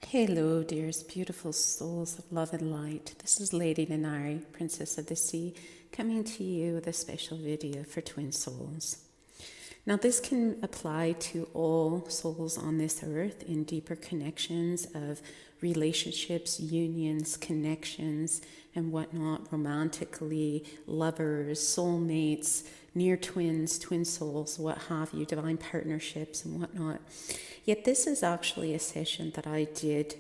Hello, dearest beautiful souls of love and light. This is Lady Nenari, Princess of the Sea, coming to you with a special video for twin souls. Now, this can apply to all souls on this earth in deeper connections of relationships, unions, connections, and whatnot, romantically, lovers, soulmates, near twins, twin souls, what have you, divine partnerships and whatnot. Yet this is actually a session that I did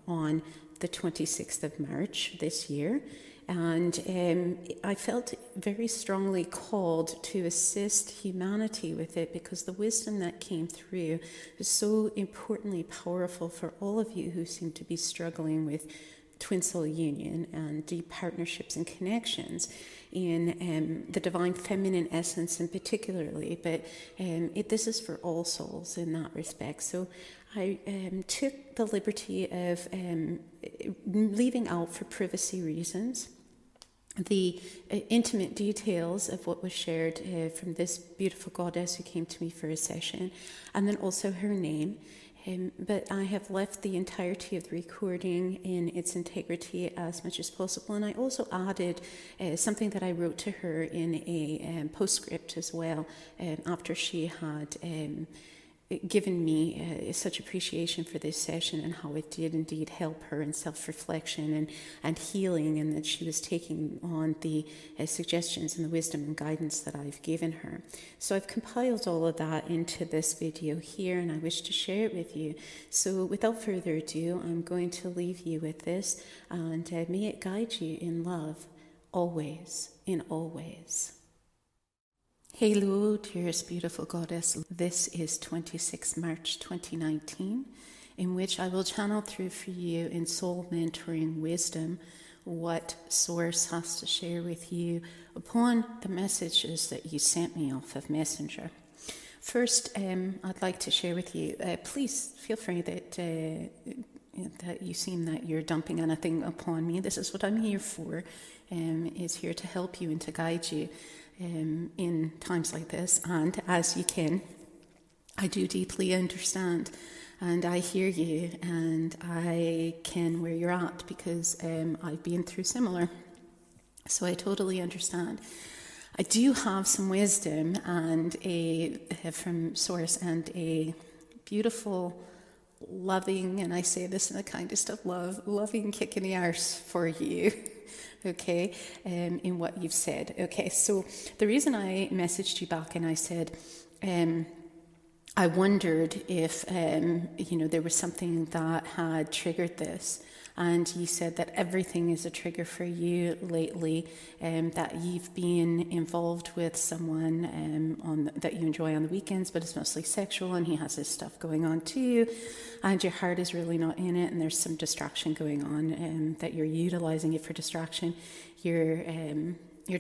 on the 26th of March this year. And I felt very strongly called to assist humanity with it because the wisdom that came through was so importantly powerful for all of you who seem to be struggling with twin soul union and deep partnerships and connections in the divine feminine essence in particularly, but this is for all souls in that respect. So I took the liberty of leaving out, for privacy reasons, the intimate details of what was shared from this beautiful goddess who came to me for a session, and then also her name. But I have left the entirety of the recording in its integrity as much as possible. And I also added something that I wrote to her in a postscript as well, after she had given me such appreciation for this session and how it did indeed help her in self-reflection and healing, and that she was taking on the suggestions and the wisdom and guidance that I've given her. So I've compiled all of that into this video here, and I wish to share it with you. So without further ado, I'm going to leave you with this, and may it guide you in love, always, in all ways. Hello, dearest beautiful goddess. This is 26 March 2019, in which I will channel through for you in soul mentoring wisdom what Source has to share with you upon the messages that you sent me off of Messenger. First, I'd like to share with you, please feel free that you seem that you're dumping anything upon me. This is what I'm here for, is here to help you and to guide you in times like this. And as you can, I do deeply understand, and I hear you, and I can where you're at because I've been through similar. So I totally understand. I do have some wisdom and from Source, and a beautiful, loving, and I say this in the kindest of love, loving kick in the arse for you. Okay, in what you've said. Okay, so the reason I messaged you back and I said, I wondered if, there was something that had triggered this. And you said that everything is a trigger for you lately, that you've been involved with someone that you enjoy on the weekends, but it's mostly sexual, and he has his stuff going on too, and your heart is really not in it, and there's some distraction going on, that you're utilizing it for distraction. You're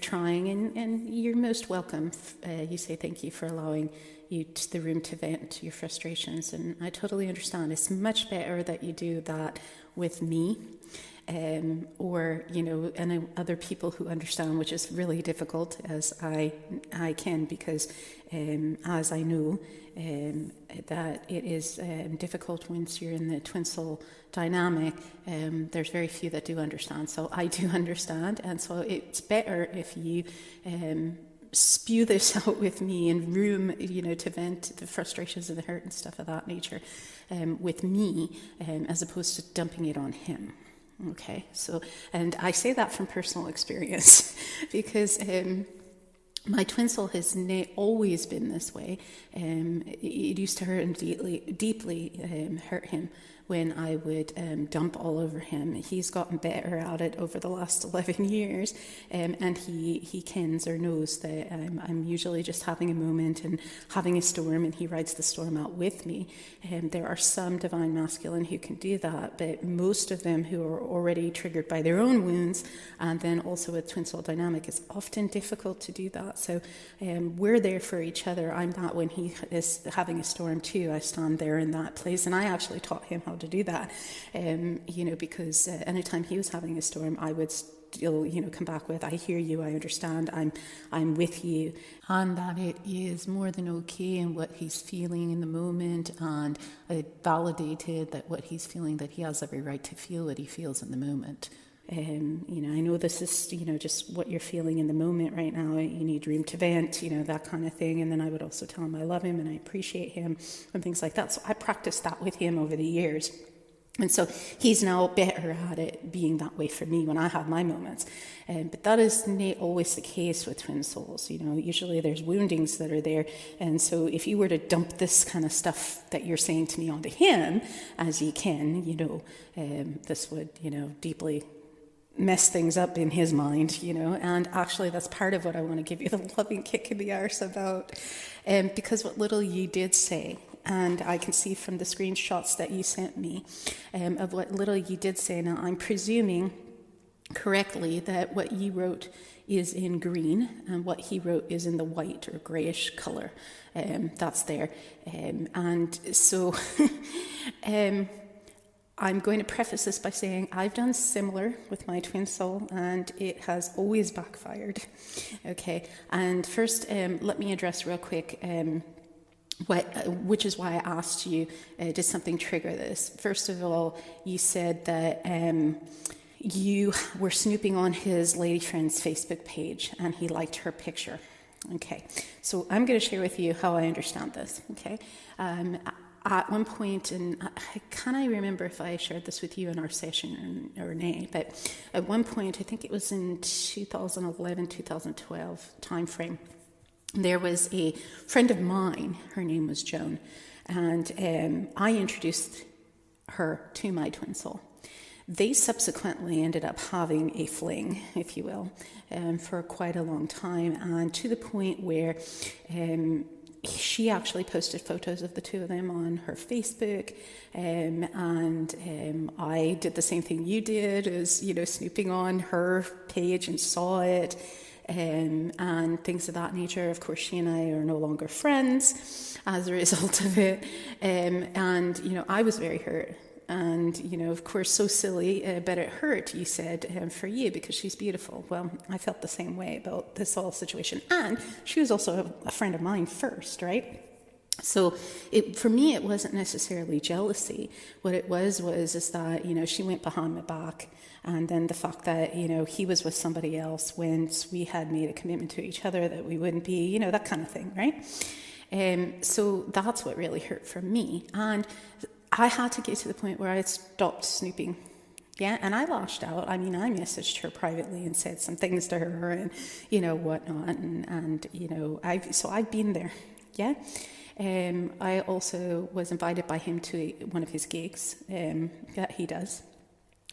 trying, and you're most welcome. You say thank you for allowing you to the room to vent your frustrations, and I totally understand. It's much better that you do that with me, or and other people who understand, which is really difficult as I can, because as I know that it is difficult once you're in the twin soul dynamic. There's very few that do understand, so I do understand, and so it's better if you spew this out with me in room, to vent the frustrations and the hurt and stuff of that nature, with me, as opposed to dumping it on him. Okay, so, and I say that from personal experience because my twin soul has always been this way. It used to hurt him deeply hurt him when I would dump all over him. He's gotten better at it over the last 11 years, and he kens or knows that I'm usually just having a moment and having a storm, and he rides the storm out with me. There are some divine masculine who can do that, but most of them who are already triggered by their own wounds, and then also with twin soul dynamic, it's often difficult to do that. So we're there for each other. I'm that when he is having a storm too. I stand there in that place, and I actually taught him how to do that, because anytime he was having a storm, I would you'll come back with, I hear you, I understand, I'm with you, and that it is more than okay in what he's feeling in the moment, and it validated that what he's feeling, that he has every right to feel what he feels in the moment. I know this is, just what you're feeling in the moment right now. You need room to vent, that kind of thing. And then I would also tell him I love him and I appreciate him and things like that. So I practiced that with him over the years. And so he's now better at it being that way for me when I have my moments. But that is not always the case with twin souls. Usually there's woundings that are there. And so if you were to dump this kind of stuff that you're saying to me onto him, as you can, this would, deeply mess things up in his mind, and actually that's part of what I want to give you the loving kick in the arse about, because what little you did say, and I can see from the screenshots that you sent me of what little you did say. Now I'm presuming correctly that what you wrote is in green and what he wrote is in the white or greyish colour that's there, and so I'm going to preface this by saying I've done similar with my twin soul and it has always backfired. Okay, and first let me address real quick which is why I asked you, did something trigger this? First of all, you said that you were snooping on his lady friend's Facebook page and he liked her picture. Okay, so I'm going to share with you how I understand this, okay? At one point, and I can't remember if I shared this with you in our session or nay, but at one point, I think it was in 2011, 2012 timeframe, there was a friend of mine, her name was Joan, and I introduced her to my twin soul. They subsequently ended up having a fling, if you will, for quite a long time, and to the point where she actually posted photos of the two of them on her Facebook, and I did the same thing you did, is snooping on her page and saw it, and things of that nature. Of course, she and I are no longer friends as a result of it, and I was very hurt. And, of course, so silly, but it hurt, you said, for you, because she's beautiful. Well, I felt the same way about this whole situation. And she was also a friend of mine first, right? So for me, it wasn't necessarily jealousy. What it was that, she went behind my back. And then the fact that, he was with somebody else once we had made a commitment to each other that we wouldn't be, that kind of thing, right? So that's what really hurt for me. And I had to get to the point where I had stopped snooping. Yeah, and I lashed out. I messaged her privately and said some things to her and, whatnot. And I've been there. Yeah. I also was invited by him to one of his gigs that he does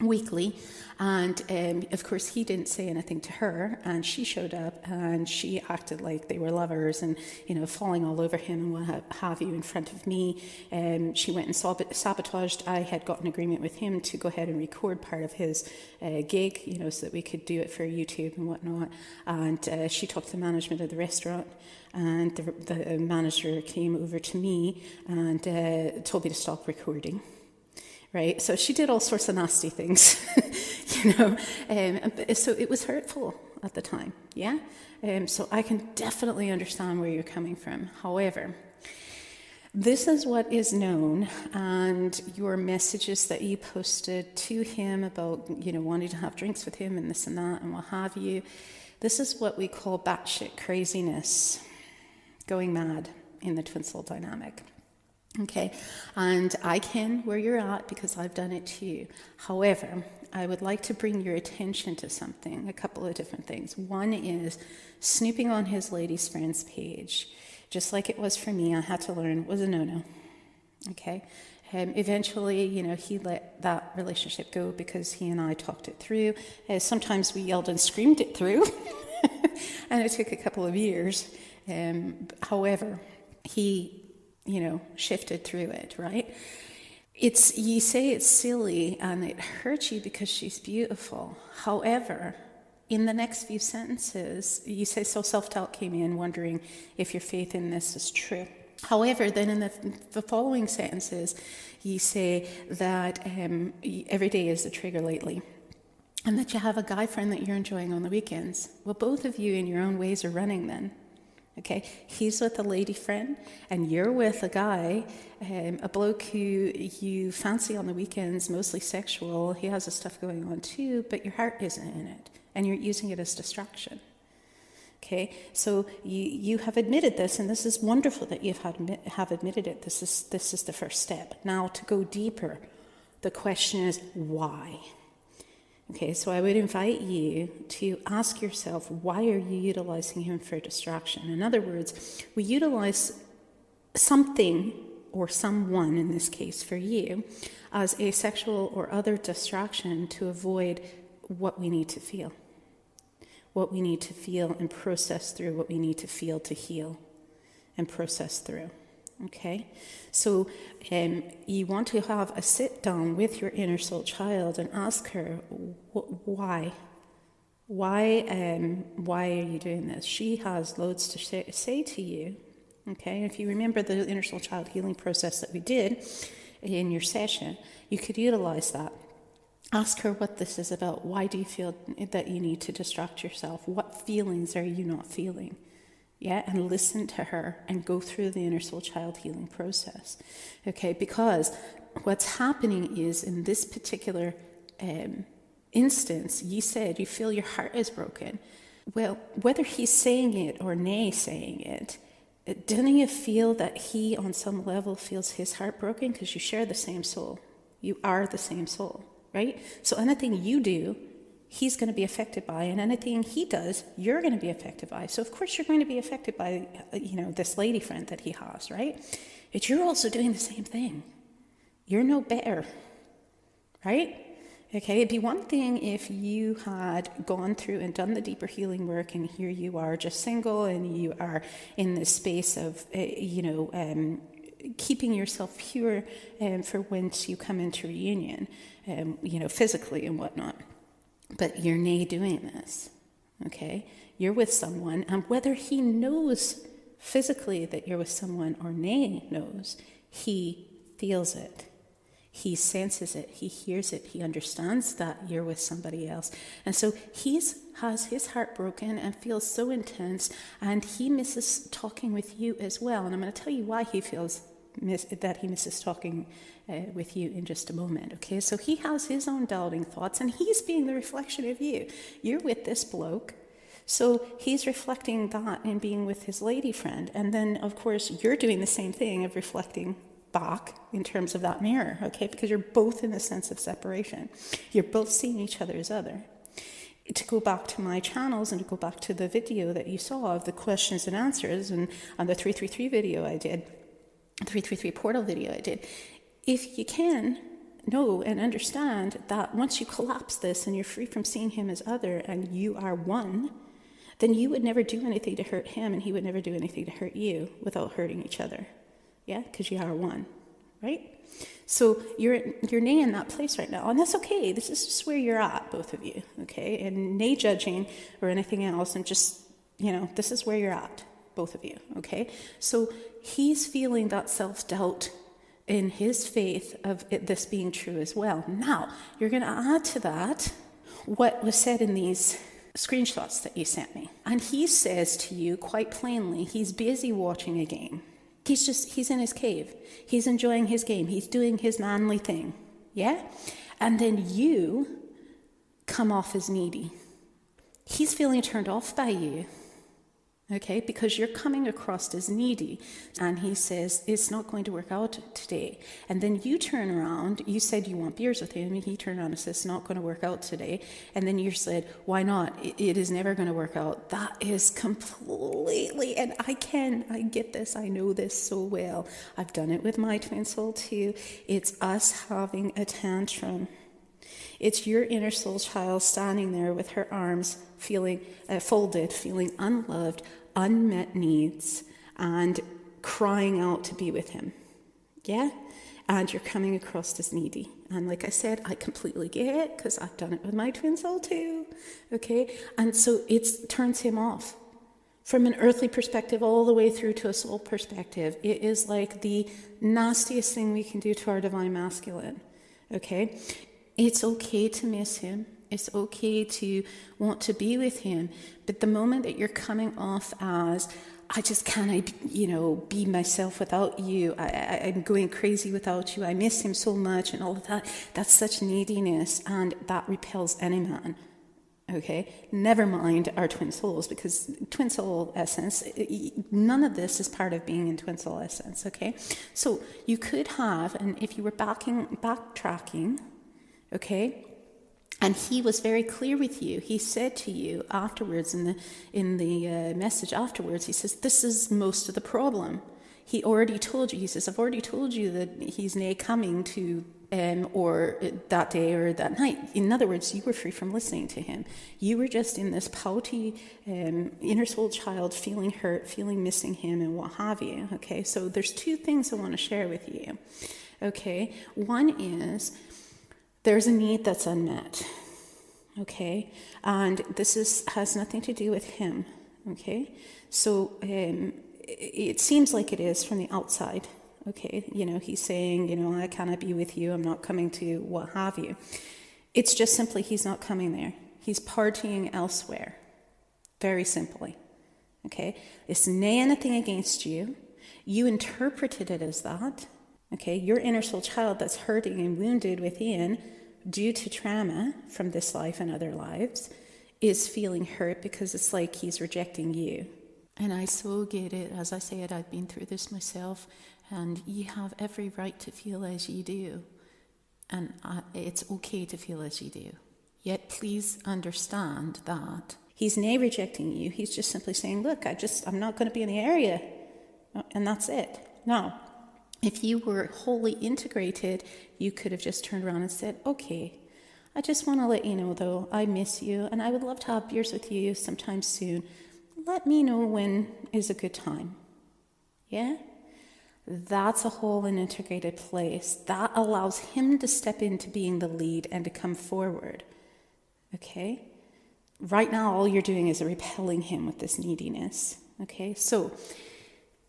weekly, and of course he didn't say anything to her, and she showed up and she acted like they were lovers and falling all over him and what have you in front of me. She went and sabotaged. I had got an agreement with him to go ahead and record part of his gig, so that we could do it for YouTube and whatnot, and she talked to the management of the restaurant, and the manager came over to me and told me to stop recording. Right, so she did all sorts of nasty things, so it was hurtful at the time, yeah? So I can definitely understand where you're coming from. However, this is what is known, and your messages that you posted to him about, wanting to have drinks with him and this and that and what have you, this is what we call batshit craziness, going mad in the twin soul dynamic. Okay, and I can where you're at because I've done it too. However, I would like to bring your attention to something, a couple of different things. One is snooping on his ladies' friends page. Just like it was for me, I had to learn was a no-no. Okay, eventually, he let that relationship go because he and I talked it through. Sometimes we yelled and screamed it through, and it took a couple of years. However, he shifted through it, right? You say it's silly and it hurts you because she's beautiful. However, in the next few sentences, you say, so self-doubt came in, wondering if your faith in this is true. However, then in the following sentences, you say that every day is a trigger lately. and that you have a guy friend that you're enjoying on the weekends. Well, both of you in your own ways are running then. Okay, he's with a lady friend, and you're with a guy, a bloke who you fancy on the weekends, mostly sexual. He has his stuff going on too, but your heart isn't in it, and you're using it as distraction. Okay, so you have admitted this, and this is wonderful that you have admitted it. This is the first step. Now, to go deeper, the question is why? Okay, so I would invite you to ask yourself, why are you utilizing him for distraction? In other words, we utilize something or someone, in this case for you, as a sexual or other distraction to avoid what we need to feel. What we need to feel and process through, what we need to feel to heal and process through. Okay, so you want to have a sit down with your inner soul child and ask her why are you doing this? She has loads to say to you. Okay, if you remember the inner soul child healing process that we did in your session, you could utilize that. Ask her what this is about. Why do you feel that you need to distract yourself? What feelings are you not feeling? Yeah, and listen to her and go through the inner soul child healing process. Okay, because what's happening is in this particular instance, you said you feel your heart is broken. Well, whether he's saying it or nay saying it, doesn't you feel that he on some level feels his heart broken because you share the same soul? You are the same soul, right? So anything you do, he's going to be affected by, and anything he does, you're going to be affected by. So of course you're going to be affected by, this lady friend that he has, right? But you're also doing the same thing. You're no better, right? Okay, it'd be one thing if you had gone through and done the deeper healing work, and here you are just single, and you are in this space of, keeping yourself pure for once you come into reunion, physically and whatnot. But you're nay doing this, okay? You're with someone, and whether he knows physically that you're with someone or nay knows, he feels it. He senses it, he hears it, he understands that you're with somebody else. And so he has his heart broken and feels so intense, and he misses talking with you as well. And I'm going to tell you why he feels that he misses talking with you in just a moment, okay? So he has his own doubting thoughts, and he's being the reflection of you. You're with this bloke, so he's reflecting that and being with his lady friend. And then, of course, you're doing the same thing of reflecting back in terms of that mirror, okay? Because you're both in a sense of separation. You're both seeing each other as other. To go back to my channels and to go back to the video that you saw of the questions and answers, and on the 333 video I did, 333 portal video I did, if you can know and understand that once you collapse this and you're free from seeing him as other and you are one, then you would never do anything to hurt him, and he would never do anything to hurt you without hurting each other. Yeah, because you are one, right? So you're nay in that place right now, and that's okay. This is just where you're at, both of you, okay? And nay judging or anything else, and just, this is where you're at, both of you, okay? So he's feeling that self-doubt in his faith of this being true as well. Now, you're going to add to that what was said in these screenshots that you sent me. And he says to you quite plainly, he's busy watching a game. He's in his cave. He's enjoying his game. He's doing his manly thing. Yeah? And then you come off as needy. He's feeling turned off by you. Okay? Because you're coming across as needy. And he says, it's not going to work out today. And then you turn around. You said you want beers with him. And he turned around and says, it's not going to work out today. And then you said, why not? It is never going to work out. That is completely, and I get this. I know this so well. I've done it with my twin soul too. It's us having a tantrum. It's your inner soul child standing there with her arms feeling folded, feeling unloved, unmet needs, and crying out to be with him. Yeah? And you're coming across as needy. And like I said, I completely get it, because I've done it with my twin soul too. Okay? And so it turns him off. From an earthly perspective all the way through to a soul perspective, it is like the nastiest thing we can do to our divine masculine. Okay? It's okay to miss him. It's okay to want to be with him. But the moment that you're coming off as, I just can't, be myself without you. I'm going crazy without you. I miss him so much and all of that. That's such neediness, and that repels any man. Okay? Never mind our twin souls, because twin soul essence, none of this is part of being in twin soul essence. Okay? So you could have, and if you were backtracking, okay, and he was very clear with you. He said to you afterwards, in the message afterwards, he says, this is most of the problem. He already told you. He says, I've already told you that he's nae coming to, or that day or that night. In other words, you were free from listening to him. You were just in this pouty inner soul child, feeling hurt, feeling missing him, and what have you. Okay, so there's two things I want to share with you. Okay, one is, there's a need that's unmet, okay? And this has nothing to do with him, okay? So it seems like it is from the outside, okay? He's saying, I cannot be with you, I'm not coming to what have you. It's just simply he's not coming there. He's partying elsewhere, very simply, okay? It's nae anything against you. You interpreted it as that. Okay, your inner soul child that's hurting and wounded within due to trauma from this life and other lives is feeling hurt because it's like he's rejecting you. And I so get it. As I said, I've been through this myself, and you have every right to feel as you do. And it's okay to feel as you do. Yet please understand that he's nae rejecting you. He's just simply saying, look, I'm not going to be in the area. And that's it. Now, if you were wholly integrated, you could have just turned around and said, okay, I just want to let you know, though, I miss you, and I would love to have beers with you sometime soon. Let me know when is a good time. Yeah? That's a whole and integrated place. That allows him to step into being the lead and to come forward. Okay? Right now, all you're doing is repelling him with this neediness. Okay? So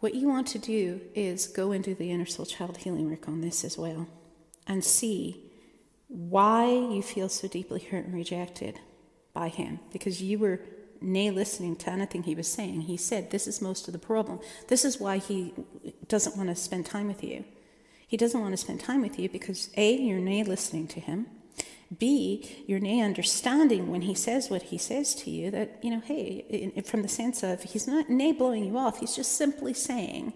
what you want to do is go and do the inner soul child healing work on this as well, and see why you feel so deeply hurt and rejected by him, because you were nae listening to anything he was saying. He said, this is most of the problem. This is why he doesn't want to spend time with you. He doesn't want to spend time with you because A, you're nae listening to him. B, you're nae understanding when he says what he says to you, that, hey, from the sense of he's not nae blowing you off, he's just simply saying,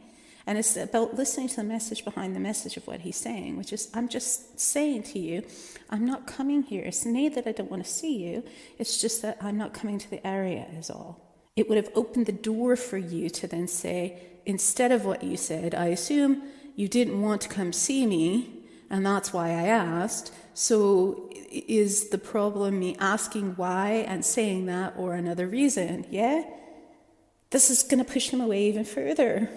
and it's about listening to the message behind the message of what he's saying, which is, I'm just saying to you, I'm not coming here. It's nae that I don't want to see you, it's just that I'm not coming to the area is all. It would have opened the door for you to then say, instead of what you said, I assume you didn't want to come see me, and that's why I asked. So is the problem me asking why and saying that, or another reason? Yeah? This is going to push him away even further.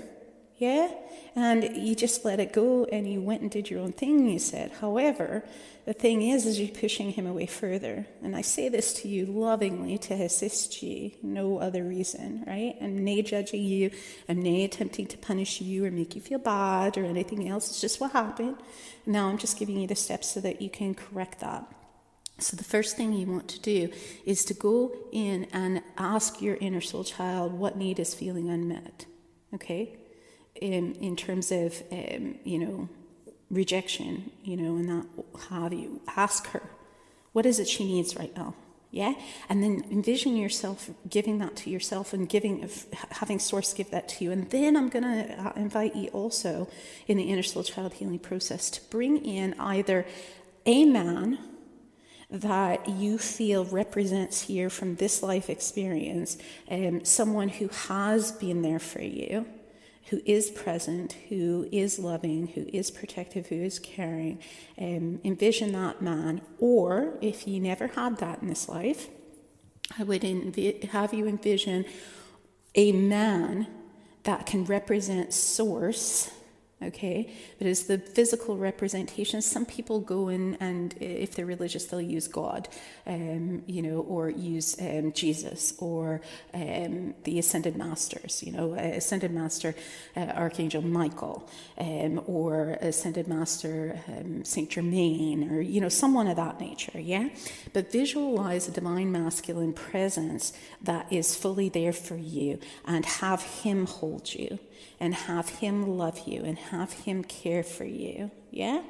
Yeah? And you just let it go and you went and did your own thing, you said. However, the thing is you're pushing him away further. And I say this to you lovingly to assist you, no other reason, right? I'm nae judging you. I'm nae attempting to punish you or make you feel bad or anything else. It's just what happened. Now I'm just giving you the steps so that you can correct that. So the first thing you want to do is to go in and ask your inner soul child what need is feeling unmet, okay? In terms of, rejection, and that have you. Ask her, what is it she needs right now? Yeah? And then envision yourself giving that to yourself and having Source give that to you. And then I'm going to invite you also in the inner soul child healing process to bring in either a man that you feel represents here from this life experience, someone who has been there for you, who is present, who is loving, who is protective, who is caring. Envision that man. Or if you never had that in this life, I would have you envision a man that can represent Source, okay? But it's the physical representation. Some people go in and if they're religious, they'll use God, or use Jesus or the Ascended Masters, Ascended Master Archangel Michael, or Ascended Master Saint Germain, or, someone of that nature, yeah? But visualize a divine masculine presence that is fully there for you, and have him hold you, and have him love you, and have him care for you, yeah?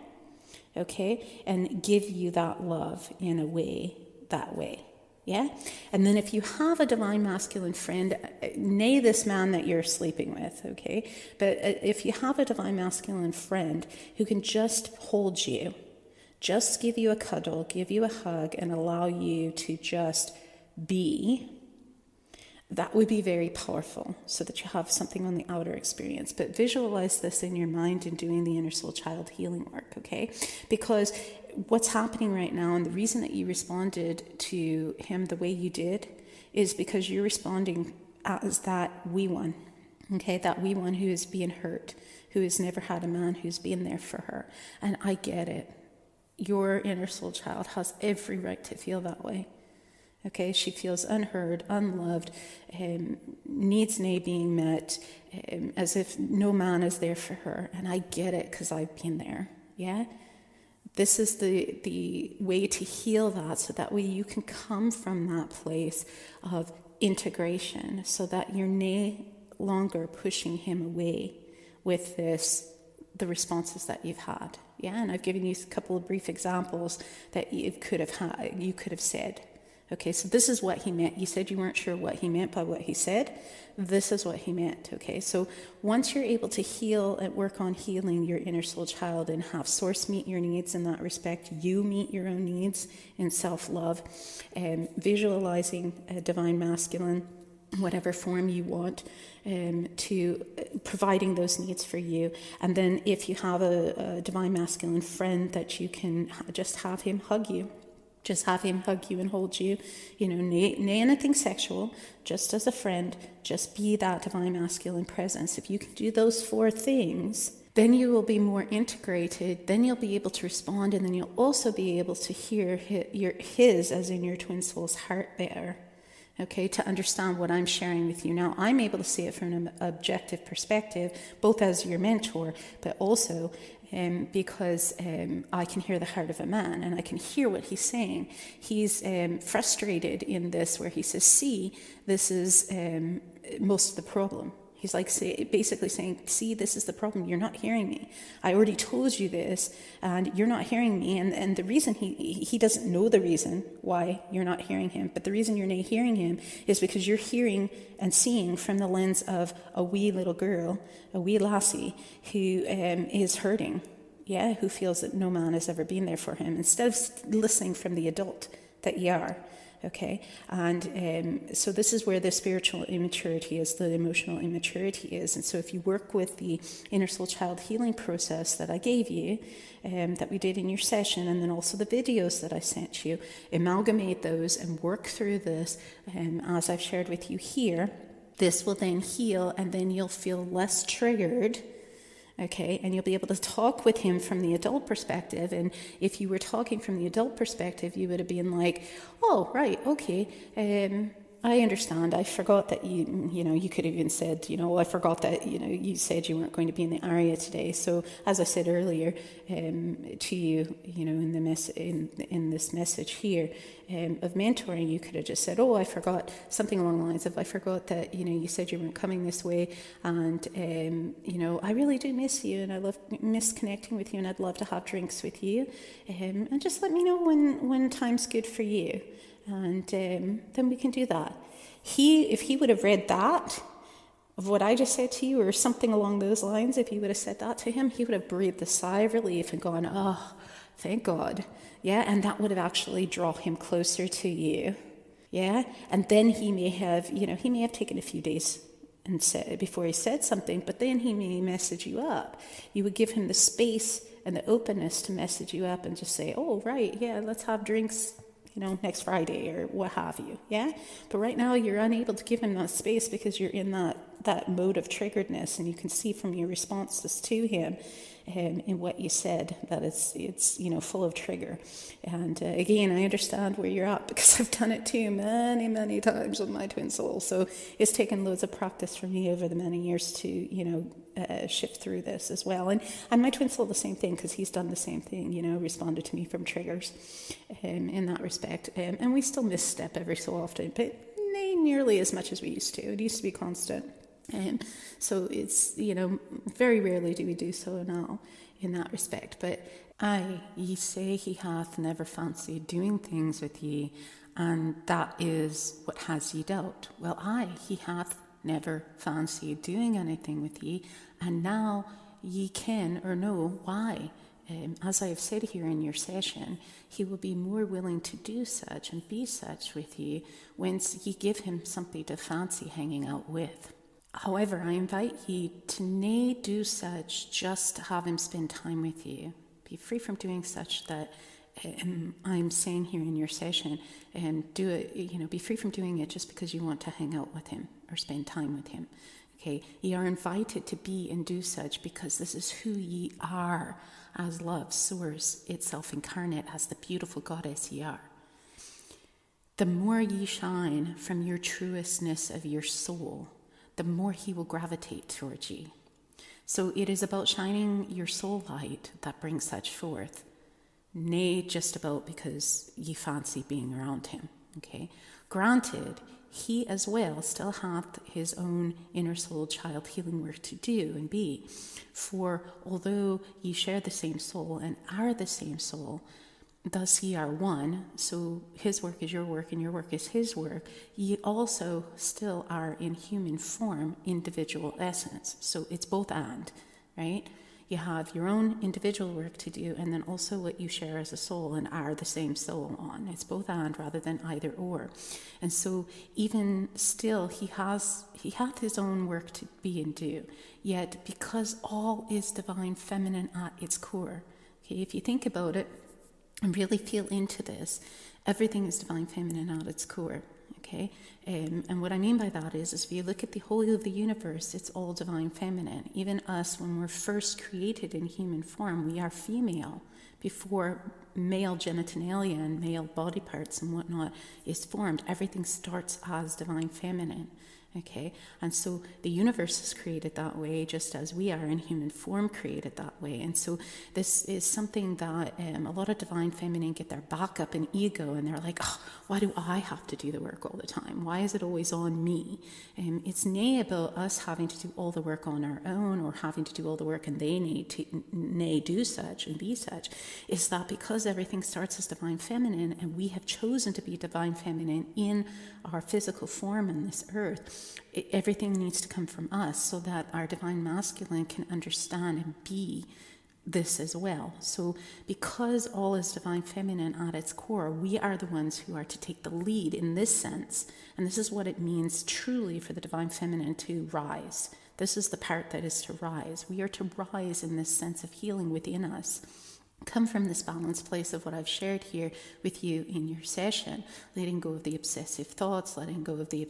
Okay? And give you that love in a way, that way, yeah? And then if you have a divine masculine friend, nay this man that you're sleeping with, okay? But if you have a divine masculine friend who can just hold you, just give you a cuddle, give you a hug, and allow you to just be, that would be very powerful, so that you have something on the outer experience. But visualize this in your mind in doing the inner soul child healing work, okay? Because what's happening right now, and the reason that you responded to him the way you did, is because you're responding as that wee one, okay? That wee one who is being hurt, who has never had a man who's been there for her. And I get it. Your inner soul child has every right to feel that way. Okay, she feels unheard, unloved, needs nay being met, as if no man is there for her. And I get it, because I've been there, yeah? This is the way to heal that, so that way you can come from that place of integration, so that you're no longer pushing him away with the responses that you've had, yeah? And I've given you a couple of brief examples that you could have said. Okay, so this is what he meant. You said you weren't sure what he meant by what he said. This is what he meant, okay? So once you're able to heal and work on healing your inner soul child and have Source meet your needs in that respect, you meet your own needs in self-love, visualizing a divine masculine, whatever form you want, to providing those needs for you. And then if you have a divine masculine friend, that you can just have him hug you. Just have him hug you and hold you, nay anything sexual, just as a friend, just be that divine masculine presence. If you can do those 4 things, then you will be more integrated, then you'll be able to respond, and then you'll also be able to hear his as in your twin soul's heart better, okay, to understand what I'm sharing with you. Now, I'm able to see it from an objective perspective, both as your mentor, but also because I can hear the heart of a man, and I can hear what he's saying. He's frustrated in this, where he says, see, this is most of the problem. He's like basically saying, see, this is the problem. You're not hearing me. I already told you this, and you're not hearing me. And the reason he doesn't know the reason why you're not hearing him, but the reason you're not hearing him is because you're hearing and seeing from the lens of a wee little girl, a wee lassie who is hurting, yeah, who feels that no man has ever been there for him, instead of listening from the adult that you are. Okay, and so this is where the spiritual immaturity is, the emotional immaturity is. And so if you work with the inner soul child healing process that I gave you, that we did in your session, and then also the videos that I sent you, amalgamate those and work through this, as I've shared with you here, this will then heal, and then you'll feel less triggered. Okay, and you'll be able to talk with him from the adult perspective. And if you were talking from the adult perspective, you would have been like, oh, right, okay, I understand. I forgot that you could have even said, I forgot that, you said you weren't going to be in the area today. So as I said earlier to you, in this message here of mentoring, you could have just said, oh, I forgot, something along the lines of, I forgot that, you said you weren't coming this way. And, I really do miss you, and I miss connecting with you, and I'd love to have drinks with you. And just let me know when time's good for you. And then we can do that. If he would have read that, of what I just said to you, or something along those lines, if you would have said that to him, he would have breathed a sigh of relief and gone, oh, thank God. Yeah, and that would have actually drawn him closer to you. Yeah, and then he may have taken a few days and before he said something, but then he may message you up. You would give him the space and the openness to message you up and just say, oh, right, yeah, let's have drinks, next Friday or what have you, yeah? But right now you're unable to give him that space because you're in that that mode of triggeredness, and you can see from your responses to him in what you said that it's full of trigger. And again, I understand where you're at, because I've done it too many times with my twin soul. So it's taken loads of practice for me over the many years to shift through this as well. And my twin soul the same thing, because he's done the same thing, responded to me from triggers in that respect. And we still misstep every so often, but nearly as much as we used to. It used to be constant. So it's, very rarely do we do so now in that respect. But ye say he hath never fancied doing things with ye, and that is what has ye doubt. Well, he hath never fancied doing anything with ye, and now ye can or know why. As I have said here in your session, he will be more willing to do such and be such with ye whence ye give him something to fancy hanging out with. However, I invite ye to nae do such just to have him spend time with you. Be free from doing such that I'm saying here in your session, do it, be free from doing it just because you want to hang out with him or spend time with him. Okay, ye are invited to be and do such because this is who ye are as love, source itself incarnate, as the beautiful goddess ye are. The more ye shine from your truestness of your soul, the more he will gravitate towards ye. So it is about shining your soul light that brings such forth, nay just about because ye fancy being around him. Okay, granted, he as well still hath his own inner soul child healing work to do and be. For although ye share the same soul and are the same soul, thus ye are one, so his work is your work and your work is his work, ye also still are in human form, individual essence. So it's both and, right? You have your own individual work to do, and then also what you share as a soul and are the same soul on. It's both and rather than either or. And so even still, he hath his own work to be and do. Yet because all is divine feminine at its core, okay, if you think about it and really feel into this, everything is divine feminine at its core. Okay, and what I mean by that is if you look at the whole of the universe, it's all divine feminine. Even us, when we're first created in human form, we are female before male genitalia and male body parts and whatnot is formed. Everything starts as divine feminine. Okay, and so the universe is created that way, just as we are in human form created that way. And so this is something that a lot of divine feminine get their back up in ego, and they're like, oh, why do I have to do the work all the time? Why is it always on me? It's nay about us having to do all the work on our own, or having to do all the work and they need to do such and be such. Is that because everything starts as divine feminine, and we have chosen to be divine feminine in our physical form in this earth, everything needs to come from us so that our divine masculine can understand and be this as well. So because all is divine feminine at its core, we are the ones who are to take the lead in this sense. And this is what it means truly for the divine feminine to rise. This is the part that is to rise. We are to rise in this sense of healing within us. Come from this balanced place of what I've shared here with you in your session, letting go of the obsessive thoughts, letting go of the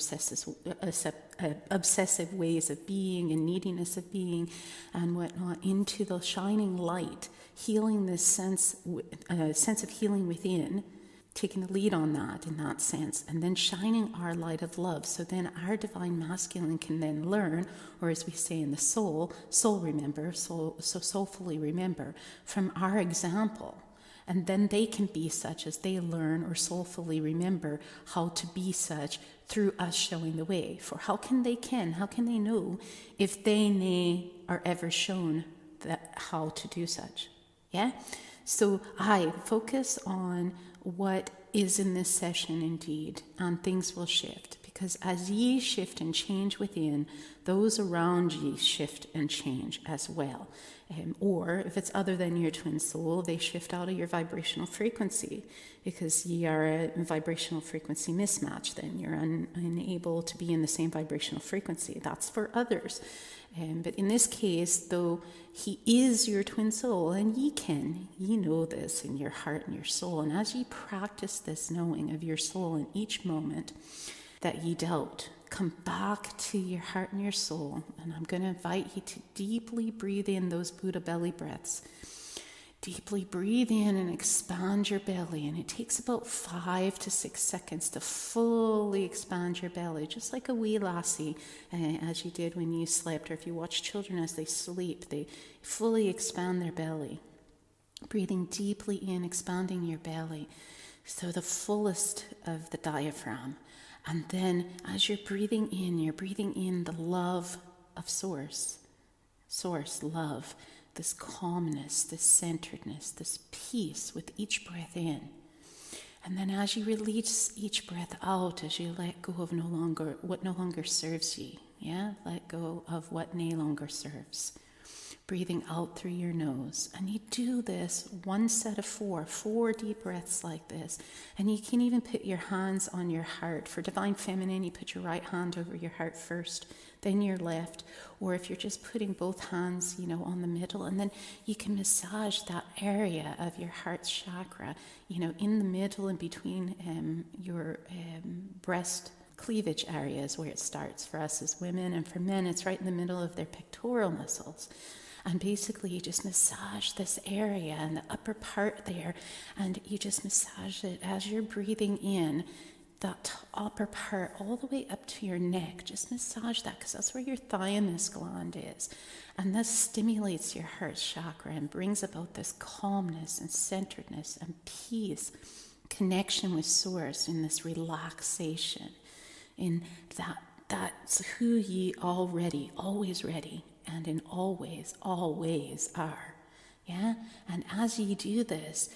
obsessive ways of being and neediness of being and whatnot, into the shining light, healing this sense of healing within, taking the lead on that in that sense, and then shining our light of love. So then our divine masculine can then learn, or as we say in the soulfully remember from our example. And then they can be such as they learn or soulfully remember how to be such through us showing the way. For how can they know if they are ever shown that how to do such? Yeah? So I focus on what is in this session indeed, and things will shift. Because as ye shift and change within, those around ye shift and change as well. Or if it's other than your twin soul, they shift out of your vibrational frequency, because ye are a vibrational frequency mismatch. Then you're unable to be in the same vibrational frequency. That's for others. But in this case, though he is your twin soul, and ye know this in your heart and your soul, and as ye practice this knowing of your soul in each moment, that you doubt. Come back to your heart and your soul, and I'm going to invite you to deeply breathe in those Buddha belly breaths. Deeply breathe in and expand your belly, and it takes about 5 to 6 seconds to fully expand your belly, just like a wee lassie, as you did when you slept, or if you watch children as they sleep, they fully expand their belly. Breathing deeply in, expanding your belly, so the fullest of the diaphragm. And then as you're breathing in the love of Source, love, this calmness, this centeredness, this peace with each breath in. And then as you release each breath out, as you let go of what no longer serves you, let go of what no longer serves. Breathing out through your nose. And you do this one set of 4 deep breaths like this. And you can even put your hands on your heart. For Divine Feminine, you put your right hand over your heart first, then your left. Or if you're just putting both hands, on the middle, and then you can massage that area of your heart chakra, in the middle and between your breast cleavage areas where it starts for us as women, and for men it's right in the middle of their pectoral muscles. And basically you just massage this area and the upper part there, and you just massage it as you're breathing in, that upper part all the way up to your neck. Just massage that, because that's where your thymus gland is. And this stimulates your heart chakra and brings about this calmness and centeredness and peace, connection with Source, in this relaxation, in that's who ye already, always ready, and in always are. And as you do this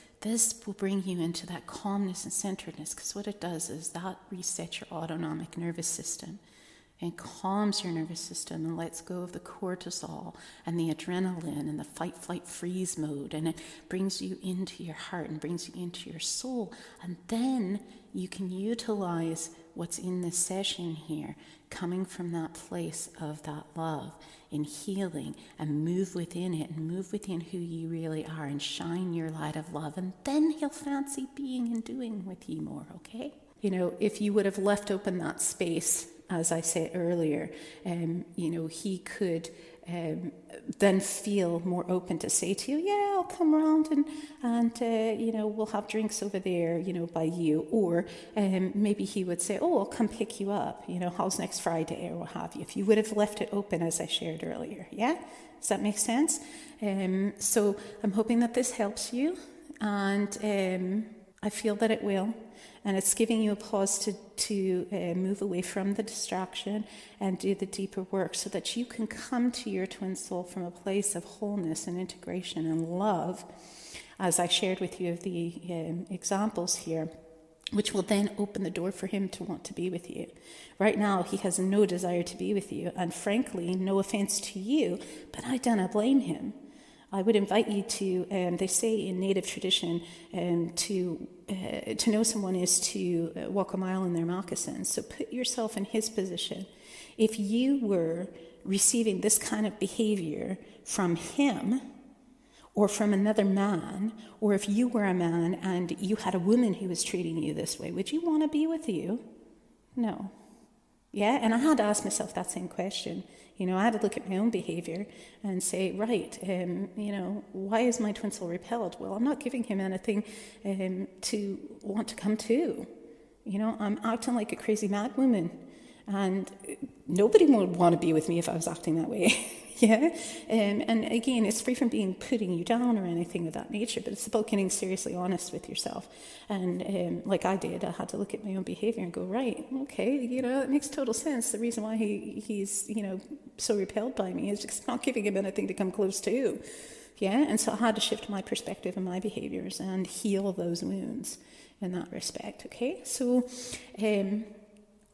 will bring you into that calmness and centeredness, because what it does is that resets your autonomic nervous system and calms your nervous system and lets go of the cortisol and the adrenaline and the fight, flight, freeze mode, and it brings you into your heart and brings you into your soul. And then you can utilize what's in this session here, coming from that place of that love in healing, and move within it, and move within who you really are, and shine your light of love. And then he'll fancy being and doing with you more, okay? If you would have left open that space, as I said earlier, he could then feel more open to say to you, I'll come around and we'll have drinks over there, by you. Or maybe he would say, I'll come pick you up, how's next Friday, or what have you, if you would have left it open, as I shared earlier. Does that make sense? So I'm hoping that this helps you, and I feel that it will. And it's giving you a pause to move away from the distraction and do the deeper work, so that you can come to your twin soul from a place of wholeness and integration and love, as I shared with you of the examples here, which will then open the door for him to want to be with you. Right now, he has no desire to be with you, and frankly, no offense to you, but I do not blame him. I would invite you to, they say in Native tradition, to know someone is to walk a mile in their moccasins. So put yourself in his position. If you were receiving this kind of behavior from him, or from another man, or if you were a man and you had a woman who was treating you this way, would you want to be with you? No. And I had to ask myself that same question. I had to look at my own behavior and say, right, why is my twin soul repelled? Well, I'm not giving him anything to want to come to. I'm acting like a crazy mad woman, and nobody would want to be with me if I was acting that way. And again, it's free from putting you down or anything of that nature, but it's about getting seriously honest with yourself. And like I did, I had to look at my own behavior and go, right, okay, it makes total sense. The reason why he's so repelled by me is because I'm not giving him anything to come close to. And so I had to shift my perspective and my behaviors and heal those wounds in that respect. Okay, so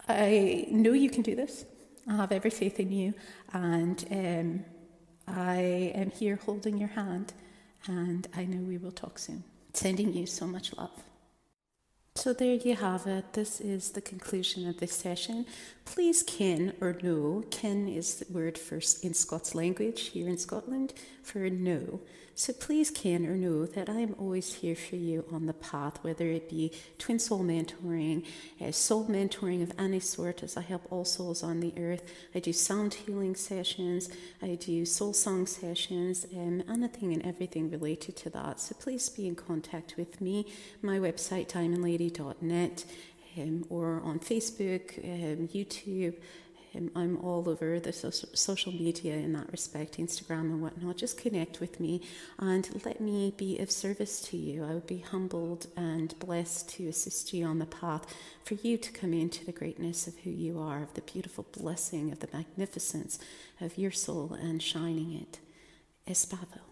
I know you can do this. I have every faith in you, and I am here holding your hand, and I know we will talk soon. Sending you so much love. So there you have it. This is the conclusion of this session. please ken or know. Ken is the word in Scots language here in Scotland for know. So please ken or know that I'm always here for you on the path, whether it be twin soul mentoring, soul mentoring of any sort, as I help all souls on the earth. I do sound healing sessions, I do soul song sessions, anything and everything related to that. So please be in contact with me. My website, diamondlady.net, or on Facebook, YouTube. I'm all over the social media in that respect, Instagram and whatnot. Just connect with me and let me be of service to you. I would be humbled and blessed to assist you on the path for you to come into the greatness of who you are, of the beautiful blessing, of the magnificence of your soul and shining it. Espavo.